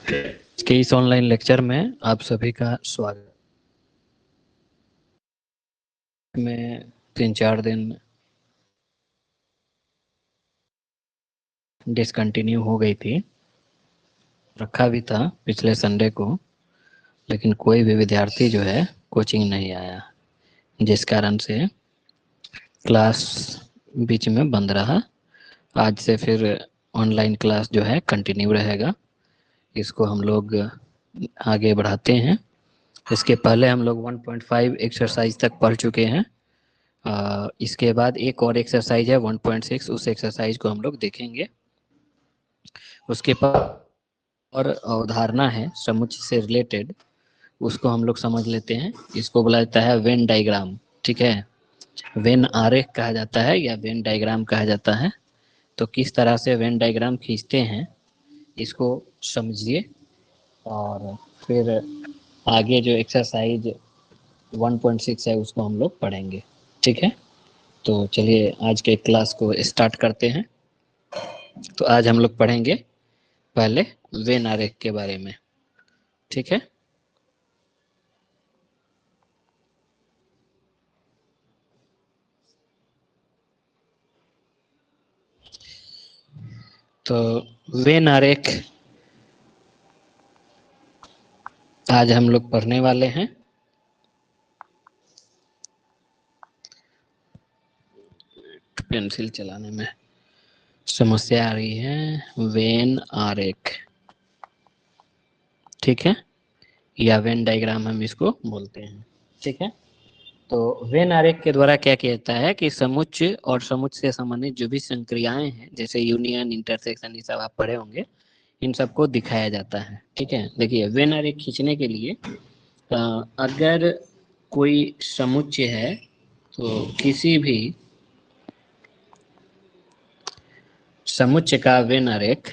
के इस online lecture में आप सभी का स्वागत। में 3-4 दिन डिसकंटिन्यू हो गई थी, रखा भी था पिछले संडे को, लेकिन कोई भी विद्यार्थी जो है कोचिंग नहीं आया, जिस कारण से क्लास बीच में बंद रहा। आज से फिर ऑनलाइन क्लास जो है कंटिन्यू रहेगा, इसको हम लोग आगे बढ़ाते हैं। इसके पहले हम लोग 1.5 एक्सरसाइज तक पढ़ चुके हैं। इसके बाद एक और एक्सरसाइज है 1.6, उस एक्सरसाइज को हम लोग देखेंगे। उसके बाद और अवधारणा है समुच्चय से रिलेटेड, उसको हम लोग समझ लेते हैं। इसको बोला जाता है वेन डायग्राम। ठीक है, वेन आरेख कहा जाता है या वेन डायग्राम कहा जाता है। तो किस तरह से वेन डायग्राम खींचते हैं इसको समझिए, और फिर आगे जो एक्सरसाइज 1.6 है उसको हम लोग पढ़ेंगे। ठीक है, तो चलिए आज के क्लास को स्टार्ट करते हैं। तो आज हम लोग पढ़ेंगे पहले वेन आरेख के बारे में। ठीक है, तो वेन आरेख आज हम लोग पढ़ने वाले हैं। पेंसिल चलाने में समस्या आ रही है। वेन आरेख, ठीक है, या वेन डायग्राम हम इसको बोलते हैं। ठीक है, तो वेन आरेख के द्वारा क्या किया जाता है कि समुच्चय और समुच्चय से संबंधित जो भी संक्रियाएं हैं, जैसे यूनियन, इंटरसेक्शन, ये सब आप पढ़े होंगे, इन सबको दिखाया जाता है। ठीक है, देखिए वेन आरेख खींचने के लिए अगर कोई समुच्चय है तो किसी भी समुच्चय का वेन आरेख,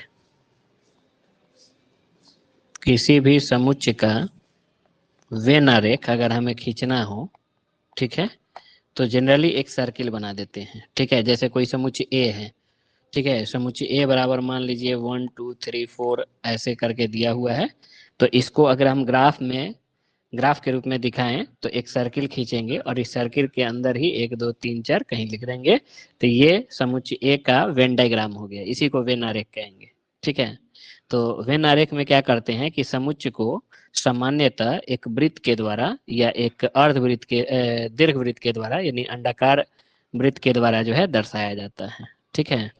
किसी भी समुच्चय का वेन आरेख अगर हमें खींचना हो, ठीक है, तो जनरली एक सर्किल बना देते हैं। ठीक है, जैसे कोई समुच्चय ए है, ठीक है, समुच्चय ए बराबर मान लीजिए 1 2 3 4 ऐसे करके दिया हुआ है। तो इसको अगर हम ग्राफ के रूप में दिखाएं तो एक सर्किल खींचेंगे और इस सर्किल के अंदर ही 1 2 3 4 कहीं लिख देंगे, तो ये समुच्चय ए का वेन डायग्राम हो गया। इसी को वेन आरेख कहेंगे। ठीक है, तो वेन आरेख में क्या करते हैं कि समुच्चय को सामान्यतः एक वृत्त के द्वारा या एक अर्धवृत्त के दीर्घ वृत्त के द्वारा, यानी अंडाकार वृत्त के द्वारा जो है दर्शाया जाता है। ठीक है,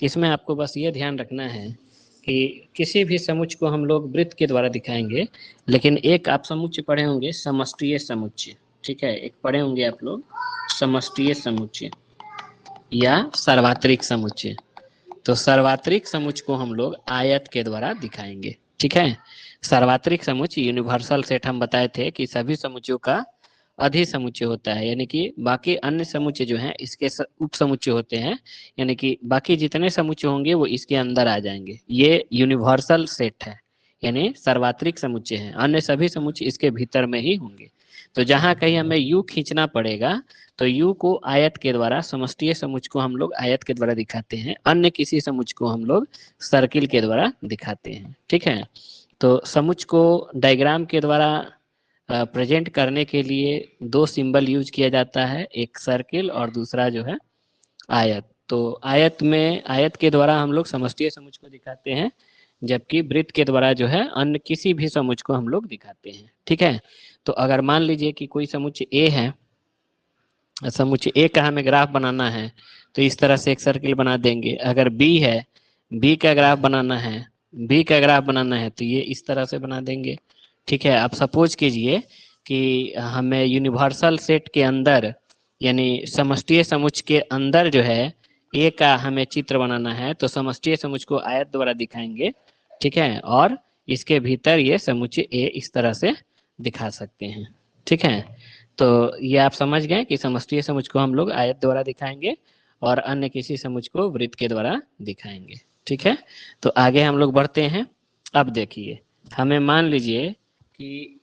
इसमें आपको बस ये ध्यान रखना है कि किसी भी समुच्चय को हम लोग वृत्त के द्वारा दिखाएंगे, लेकिन एक आप समुच्चय पढ़े होंगे समष्टीय समुच्चय। ठीक है, एक पढ़े होंगे आप लोग समष्टीय समुच्चय या सार्वत्रिक समुच्चय। तो सार्वत्रिक समुच्चय को हम लोग आयत के द्वारा दिखाएंगे। ठीक है, सार्वत्रिक समुच्चय यूनिवर्सल सेट हम बताए थे कि सभी समुच्चयों का अधिसमुच्चय होता है, यानी कि बाकी अन्य समुच्चय जो हैं इसके उप समुच्चय होते हैं, यानी कि बाकी जितने समुच्चय होंगे वो इसके अंदर आ जाएंगे। ये यूनिवर्सल सेट है, यानी सार्वत्रिक समुच्चय है, अन्य सभी समुच्चय इसके भीतर में ही होंगे। तो जहां कहीं हमें यू खींचना पड़ेगा तो यू को आयत के द्वारा, समष्टीय समुच्चय को हम लोग आयत के द्वारा दिखाते हैं, अन्य किसी समुच्चय को हम लोग सर्किल के द्वारा दिखाते हैं। ठीक है, तो समुच्चय को डायग्राम के द्वारा प्रेजेंट करने के लिए दो सिंबल यूज किया जाता है, एक सर्किल और दूसरा जो है आयत। तो आयत के द्वारा हम लोग समष्टीय समुच्चय को दिखाते हैं, जबकि वृत्त के द्वारा जो है अन्य किसी भी समुच्चय को हम लोग दिखाते हैं। ठीक है, तो अगर मान लीजिए कि कोई समुच्चय ए है, समुच्चय ए का हमें ग्राफ बनाना है तो इस तरह से एक सर्किल बना देंगे। अगर बी है, बी का ग्राफ बनाना है, बी का ग्राफ बनाना है तो ये इस तरह से बना देंगे। ठीक है, आप सपोज कीजिए कि हमें यूनिवर्सल सेट के अंदर, यानी समष्टीय समुच्चय के अंदर जो है ए का हमें चित्र बनाना है, तो समष्टीय समुच्चय को आयत द्वारा दिखाएंगे। ठीक है, और इसके भीतर ये समुच्चय ए इस तरह से दिखा सकते हैं। ठीक है, तो ये आप समझ गए कि समष्टीय समुच्चय को हम लोग आयत द्वारा दिखाएंगे और अन्य किसी समुच्चय को वृत्त के द्वारा दिखाएंगे। ठीक है, तो आगे हम लोग बढ़ते हैं। अब देखिए, हमें मान लीजिए कि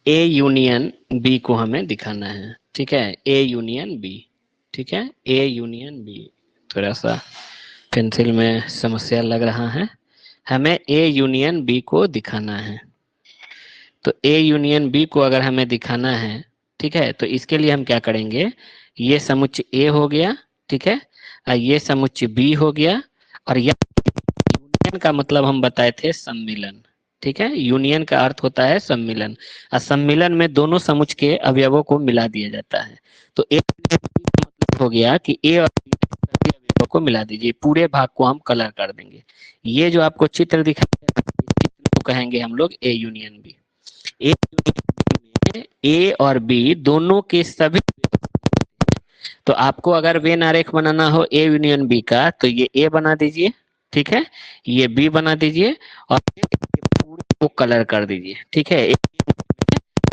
ए यूनियन बी को हमें दिखाना है। ठीक है, ए यूनियन बी। ठीक है, ए यूनियन बी। थोड़ा सा पेंसिल में समस्या लग रहा है, हमें ए यूनियन बी को दिखाना है। तो ए यूनियन बी को अगर हमें दिखाना है, ठीक है, तो इसके लिए हम क्या करेंगे, ये समुच्चय ए हो गया, ठीक है, और ये समुच्चय बी हो गया, और यह यूनियन का मतलब हम बताए थे सम्मिलन, ठीक है, यूनियन का अर्थ होता है सम्मिलन, और सम्मिलन में दोनों समुच्चय के अवयवों को मिला दिया जाता है। तो ए मतलब हो गया कि ए और बी के सभी अवयवों को मिला दीजिए, पूरे भाग को हम कलर कर देंगे। ये जो आपको चित्र दिखाई दे रहा है, इस चित्र को कहेंगे हम लोग A union B. A union B में ए और बी दोनों के सभी, तो आपको अगर वेन आरेख बनाना हो ए यूनियन बी का, तो ये ए बना दीजिए, ठीक है, ये बी बना दीजिए, और फिर पूरे को कलर कर दीजिए, ठीक है,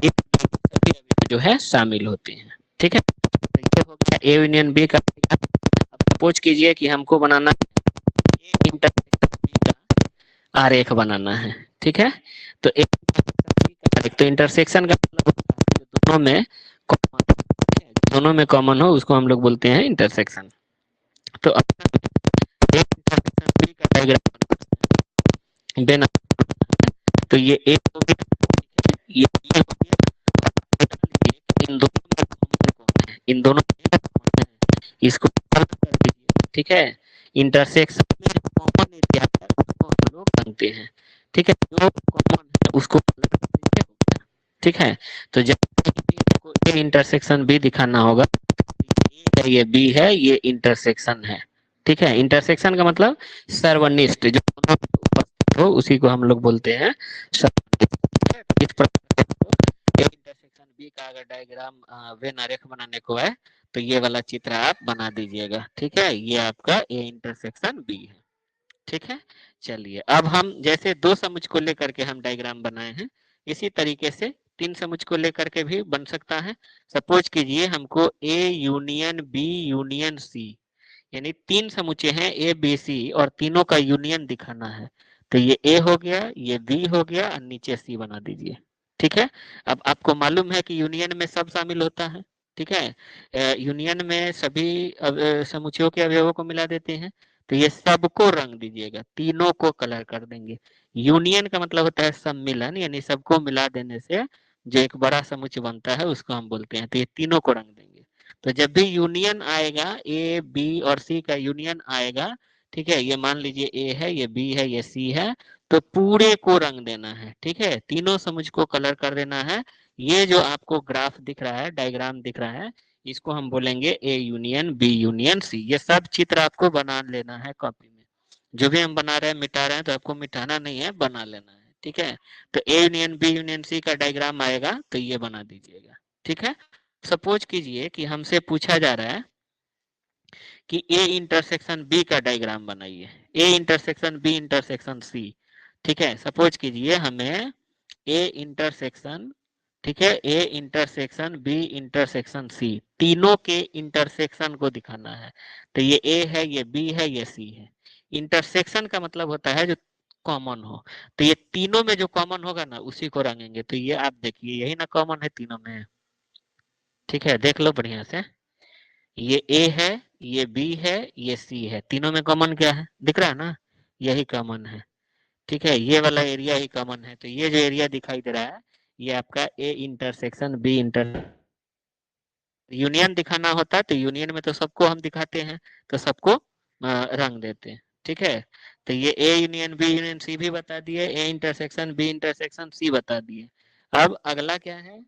सभी जो है शामिल होते हैं, ठीक है। तो ये हो गया ए यूनियन बी का। अब सपोज कीजिए कि हमको बनाना ए इंटरसेक्शन बी का आरेख बनाना है, ठीक है, तो ए तो इंटरसेक्शन का मतलब होता है दोनों में कॉमन, दोनों में कॉमन हो उसको हम लोग बोलते हैं इंटरसेक्शन। तो एक इंटरसेक्शन बी का डायग्राम देना, तो ये एक हो गया, ये बी हो गया, इन दोनों में कॉमन है, इन दोनों में कॉमन है, इसको कर दीजिए, ठीक है। इंटरसेक्शन में जो कॉमन एरिया है उसको हम लोग रखते हैं, ठीक है, जो कॉमन है उसको कलर कर दीजिए, ठीक है। तो जब को ए इंटरसेक्शन बी दिखाना होगा, ए है ये बी है, ये इंटरसेक्शन है, ठीक है। इंटरसेक्शन का मतलब सर्वनिष्ठ, जो दोनों में उपस्थित हो उसी को हम लोग बोलते हैं सर्वनिष्ठ। इस प्रकार ए इंटरसेक्शन बी का अगर डायग्राम वेन आरेख बनाने को है, तो ये वाला चित्र आप बना दीजिएगा, ठीक है, ये आपका ए इंटरसेक्शन बी है, ठीक है। चलिए अब हम जैसे दो समुच्चय को लेकर के हम डायग्राम बनाए हैं, इसी तरीके से तीन समुच्चय को लेकर के भी बन सकता है। सपोज कीजिए हमको A union B union C, यानी तीन समुच्चय हैं ए बी सी और तीनों का यूनियन दिखाना है। तो ये ए हो गया, ये बी हो गया, और नीचे सी बना दीजिए, ठीक है। अब आपको मालूम है कि यूनियन में सब शामिल होता है, ठीक है, यूनियन में सभी समुच्चयों के अवयवों को मिला देते हैं। तो ये सबको रंग दीजिएगा, तीनों को कलर कर देंगे। यूनियन का मतलब होता है सम्मिलन, यानी सबको मिला देने से जो एक बड़ा समुच्चय बनता है उसको हम बोलते हैं। तो ये तीनों को रंग देंगे। तो जब भी यूनियन आएगा, ए बी और सी का यूनियन आएगा, ठीक है, ये मान लीजिए ए है, ये बी है, ये सी है, तो पूरे को रंग देना है, ठीक है, तीनों समुच्चय को कलर कर देना है। ये जो आपको ग्राफ दिख रहा है, डायग्राम दिख रहा है, इसको हम बोलेंगे A union B union C. ये सब चित्र आपको बना लेना है कॉपी में, जो भी हम बना रहे हैं मिटा रहे हैं तो आपको मिटाना नहीं है, बना लेना है, ठीक है। तो A union B union C का डायग्राम आएगा तो ये बना दीजिएगा, ठीक है। सपोज कीजिए कि हमसे पूछा जा रहा है कि ए इंटरसेक्शन बी का डायग्राम बनाइए, A intersection B intersection C, ठीक है। सपोज कीजिए हमें ए इंटरसेक्शन, ठीक है, A intersection B intersection C, तीनों के इंटरसेक्शन को दिखाना है। तो ये ए है, ये बी है, ये सी है। इंटरसेक्शन का मतलब होता है जो कॉमन हो, तो ये तीनों में जो कॉमन होगा ना उसी को रंगेंगे। तो ये आप देखिए यही ना कॉमन है तीनों में, ठीक है, देख लो बढ़िया से। ये ए है, ये बी है, ये सी है, तीनों में कॉमन क्या है, दिख रहा है ना, यही कॉमन है, ठीक है, ये वाला एरिया ही कॉमन है। तो ये जो एरिया दिखाई दे रहा है ये आपका A intersection B inter, union दिखाना होता है तो यूनियन में तो सबको हम दिखाते हैं, तो सबको रंग देते हैं, ठीक है। तो ये A union B union C भी बता दिए, A intersection B intersection C बता दिए। अब अगला क्या है,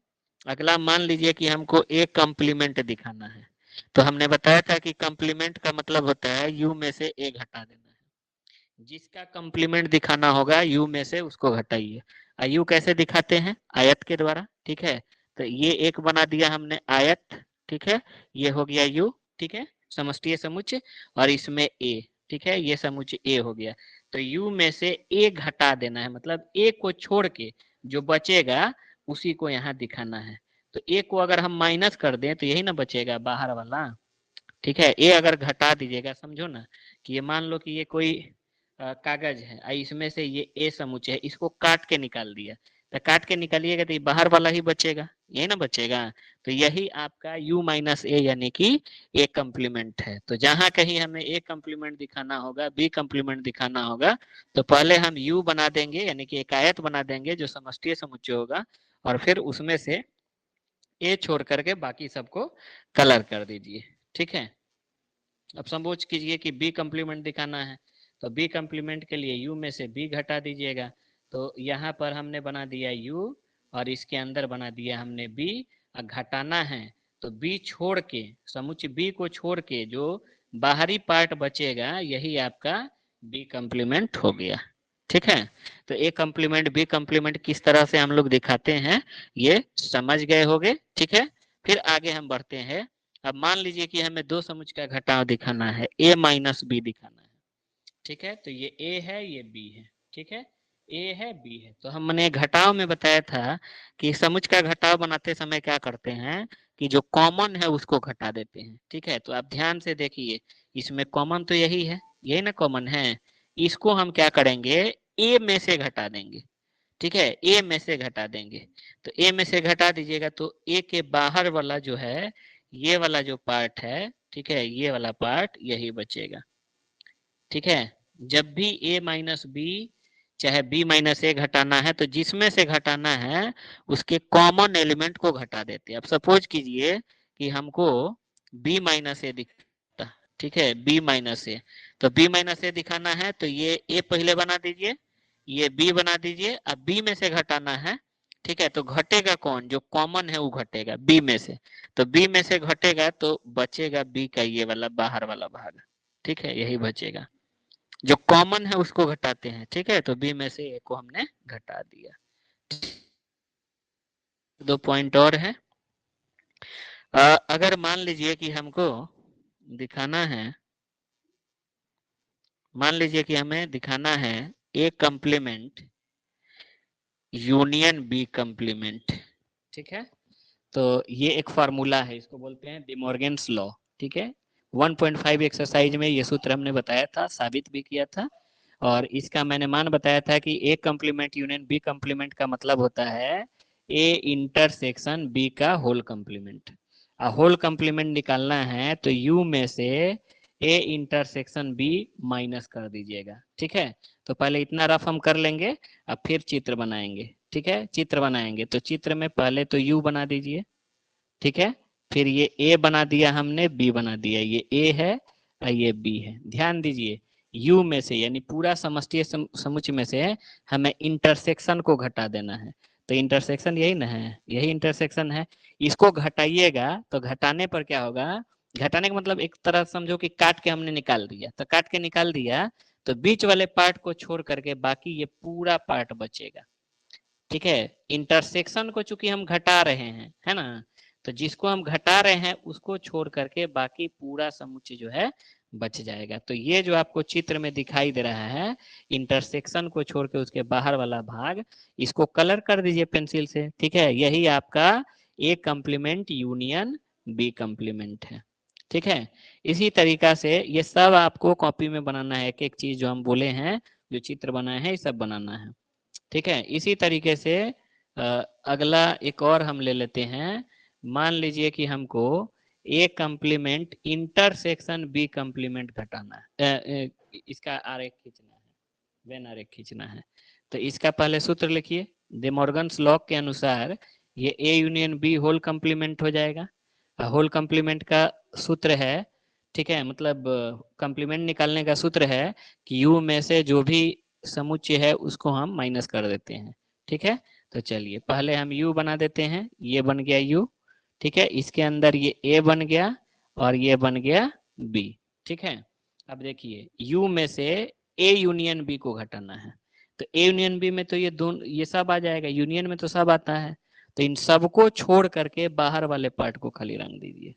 अगला मान लीजिए कि हमको ए कॉम्प्लीमेंट दिखाना है। तो हमने बताया था कि कॉम्प्लीमेंट का मतलब होता है यू में से ए घटा देना है। जिसका कॉम्प्लीमेंट दिखाना होगा यू में से उसको घटाइए। यू कैसे दिखाते हैं, आयत के द्वारा, ठीक है। तो ये एक बना दिया हमने आयत, ठीक है, ये हो गया यू, ठीक है, समष्टीय समुच्चय, और इसमें ए, ठीक है, ये समुच्चय ए हो गया। तो यू में से ए घटा देना है, मतलब ए को छोड़ के जो बचेगा उसी को यहाँ दिखाना है। तो ए को अगर हम माइनस कर दें तो यही ना बचेगा बाहर वाला, ठीक है। ए अगर घटा दीजिएगा, समझो ना कि ये मान लो कि ये कोई कागज है, इसमें से ये ए समुच्चय है, इसको काट के निकाल दिया, तो काट के निकालिएगा तो ये बाहर वाला ही बचेगा, ये ना बचेगा। तो यही आपका u माइनस ए यानी कि ए कम्प्लीमेंट है। तो जहां कहीं हमें ए कम्प्लीमेंट दिखाना होगा, बी कम्प्लीमेंट दिखाना होगा, तो पहले हम u बना देंगे यानी कि एक आयत बना देंगे जो समष्टीय समुच्चय होगा, और फिर उसमें से ए छोड़ करके बाकी सबको कलर कर दीजिए। ठीक है, अब सपोज कीजिए कि बी कम्प्लीमेंट दिखाना है, तो बी कम्प्लीमेंट के लिए u में से b घटा दीजिएगा। तो यहाँ पर हमने बना दिया u और इसके अंदर बना दिया हमने b। घटाना है तो b छोड़ के, समुच्चय b को छोड़ के जो बाहरी पार्ट बचेगा यही आपका b कम्प्लीमेंट हो गया। ठीक है, तो ए कम्प्लीमेंट बी कम्प्लीमेंट किस तरह से हम लोग दिखाते हैं ये समझ गए होंगे। ठीक है, फिर आगे हम बढ़ते हैं। अब मान लीजिए कि हमें दो समुच्चय का घटाव दिखाना है, a माइनस बी दिखाना है। ठीक है, तो ये a है ये b है। ठीक है, a है b है। तो हमने घटाव में बताया था कि समुच्चय का घटाव बनाते समय क्या करते हैं कि जो कॉमन है उसको घटा देते हैं। ठीक है, तो आप ध्यान से देखिए, इसमें कॉमन तो यही है, यही ना कॉमन है। इसको हम क्या करेंगे, a में से घटा देंगे। ठीक है, ए में से घटा देंगे। तो ए में से घटा दीजिएगा तो ए के बाहर वाला जो है, ये वाला जो पार्ट है, ठीक है, ये वाला पार्ट यही बचेगा। ठीक है, जब भी ए माइनस बी चाहे बी माइनस ए घटाना है तो जिसमें से घटाना है उसके कॉमन एलिमेंट को घटा देते हैं। अब सपोज कीजिए कि हमको बी माइनस ए दिखता, ठीक है, बी माइनस ए, तो बी माइनस ए दिखाना है तो ये ए पहले बना दीजिए, ये बी बना दीजिए। अब बी में से घटाना है, ठीक है, तो घटेगा कौन, जो कॉमन है वो घटेगा बी में से। तो बी में से घटेगा तो बचेगा बी का ये वाला बाहर वाला भाग। ठीक है, यही बचेगा, जो कॉमन है उसको घटाते हैं। ठीक है, तो बी में से ए को हमने घटा दिया। दो पॉइंट और है। अगर मान लीजिए कि हमको दिखाना है, मान लीजिए कि हमें दिखाना है A complement union B complement. ठीक है, तो ये एक फार्मूला है, इसको बोलते हैं डिमॉर्गन्स लॉ। ठीक है, 1.5 एक्सरसाइज में ये सूत्र हमने बताया था, साबित भी किया था, और इसका मैंने मान बताया था कि A complement union B complement का मतलब होता है ए इंटरसेक्शन बी का होल कम्प्लीमेंट। होल कम्प्लीमेंट निकालना है तो यू में से ए इंटरसेक्शन बी माइनस कर दीजिएगा। ठीक है, तो पहले इतना रफ हम कर लेंगे, अब फिर चित्र बनाएंगे। ठीक है, चित्र बनाएंगे तो चित्र में पहले तो यू बना दीजिए। ठीक है, फिर ये ए बना दिया हमने, बी बना दिया, ये ए है और ये बी है। ध्यान दीजिए, यू में से यानी पूरा समष्टीय समुच्चय में से हमें इंटरसेक्शन को घटा देना है। तो इंटरसेक्शन यही ना है, यही इंटरसेक्शन है। इसको घटाइएगा तो घटाने पर क्या होगा, घटाने का मतलब एक तरह समझो कि काट के हमने निकाल दिया, तो काट के निकाल दिया तो बीच वाले पार्ट को छोड़ करके बाकी ये पूरा पार्ट बचेगा। ठीक है, इंटरसेक्शन को चूंकि हम घटा रहे हैं, है ना, तो जिसको हम घटा रहे हैं उसको छोड़ करके बाकी पूरा समुच्चय जो है बच जाएगा। तो ये जो आपको चित्र में दिखाई दे रहा है, इंटरसेक्शन को छोड़ के उसके बाहर वाला भाग, इसको कलर कर दीजिए पेंसिल से। ठीक है, यही आपका A complement union B complement है। ठीक है, इसी तरीका से ये सब आपको कॉपी में बनाना है, एक एक चीज जो हम बोले हैं, जो चित्र बनाए हैं, ये सब बनाना है। ठीक है, इसी तरीके से अगला एक और हम ले लेते हैं। मान लीजिए कि हमको A complement intersection B complement घटाना है, इसका आरेख खींचना है, वेन आरेख खींचना है। तो इसका पहले सूत्र लिखिए, डे मॉर्गन्स लॉ के अनुसार ये A union B whole complement हो जाएगा। होल कम्प्लीमेंट का सूत्र है, ठीक है, मतलब कम्प्लीमेंट निकालने का सूत्र है कि यू में से जो भी समुच्चय है उसको हम माइनस कर देते हैं। ठीक है, तो चलिए पहले हम u बना देते हैं, ये बन गया u। ठीक है, इसके अंदर ये a बन गया और ये बन गया b। ठीक है, अब देखिए u में से a यूनियन b को घटाना है, तो a यूनियन b में तो ये दोनों, ये सब आ जाएगा, यूनियन में तो सब आता है, तो इन सबको छोड़ करके बाहर वाले पार्ट को खाली रंग दीजिए।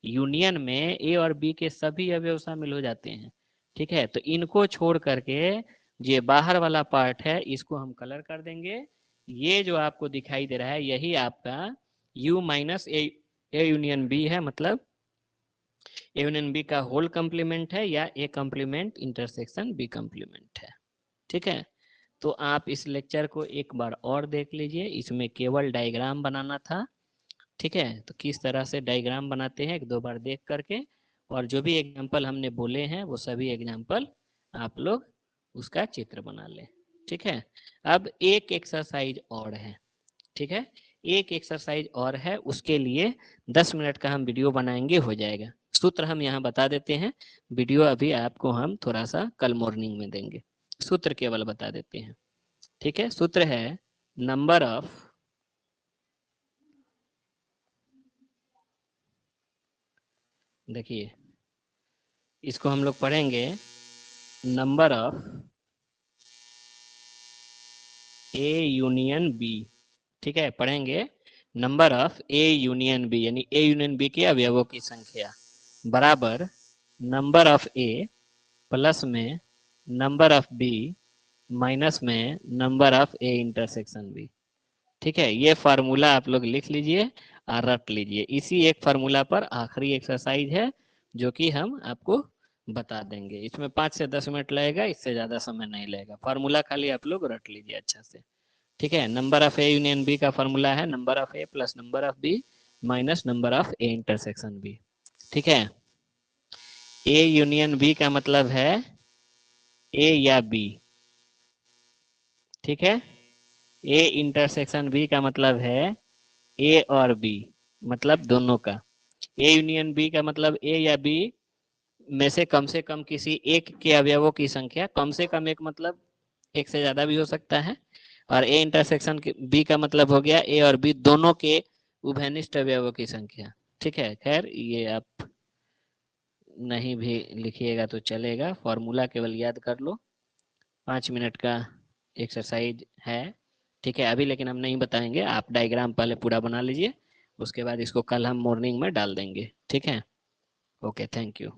यूनियन में ए और बी के सभी अवयव शामिल हो जाते हैं। ठीक है, तो इनको छोड़ करके ये बाहर वाला पार्ट है इसको हम कलर कर देंगे। ये जो आपको दिखाई दे रहा है यही आपका u minus A union B है, मतलब ए यूनियन बी का होल कम्प्लीमेंट है या A complement intersection B complement है। ठीक है, तो आप इस लेक्चर को एक बार और देख लीजिए, इसमें केवल डायग्राम बनाना था। ठीक है, तो किस तरह से डायग्राम बनाते हैं एक दो बार देख करके, और जो भी एग्जाम्पल हमने बोले हैं वो सभी एग्जाम्पल आप लोग उसका चित्र बना लें। ठीक है, अब एक एक्सरसाइज और है। ठीक है, एक एक्सरसाइज और है, उसके लिए 10 मिनट का हम वीडियो बनाएंगे, हो जाएगा। सूत्र हम यहाँ बता देते हैं, वीडियो अभी आपको हम थोड़ा सा कल मॉर्निंग में देंगे, सूत्र केवल बता देते हैं। ठीक है, सूत्र है नंबर ऑफ, देखिए इसको हम लोग पढ़ेंगे, number of A union B. ठीक है, पढ़ेंगे number of A union B, यानी ए यूनियन बी के अवयवों की संख्या बराबर नंबर ऑफ ए प्लस में नंबर ऑफ बी माइनस में number of A intersection B. ठीक है, ये फार्मूला आप लोग लिख लीजिए और रट लीजिए। इसी एक फार्मूला पर आखिरी एक्सरसाइज है जो कि हम आपको बता देंगे। इसमें 5 से 10 मिनट लगेगा, इससे ज्यादा समय नहीं लगेगा। फार्मूला खाली आप लोग रट लीजिए अच्छा से। ठीक है, number of A union B का फार्मूला है number of A plus number of B minus number of A intersection B. ठीक है, ए यूनियन बी का मतलब है ए या बी। ठीक है, ए इंटरसेक्शन बी का मतलब है ए और बी, मतलब दोनों का। ए यूनियन बी का मतलब ए या बी में से कम किसी एक के अवयवों की संख्या, कम से कम एक मतलब एक से ज्यादा भी हो सकता है, और ए इंटरसेक्शन बी का मतलब हो गया ए और बी दोनों के उभयनिष्ठ अवयवों की संख्या। ठीक है, खैर ये आप नहीं भी लिखिएगा तो चलेगा, फॉर्मूला केवल याद कर लो। 5 मिनट का एक्सरसाइज है। ठीक है, अभी लेकिन हम नहीं बताएंगे, आप डायग्राम पहले पूरा बना लीजिए, उसके बाद इसको कल हम मॉर्निंग में डाल देंगे। ठीक है, ओके, थैंक यू।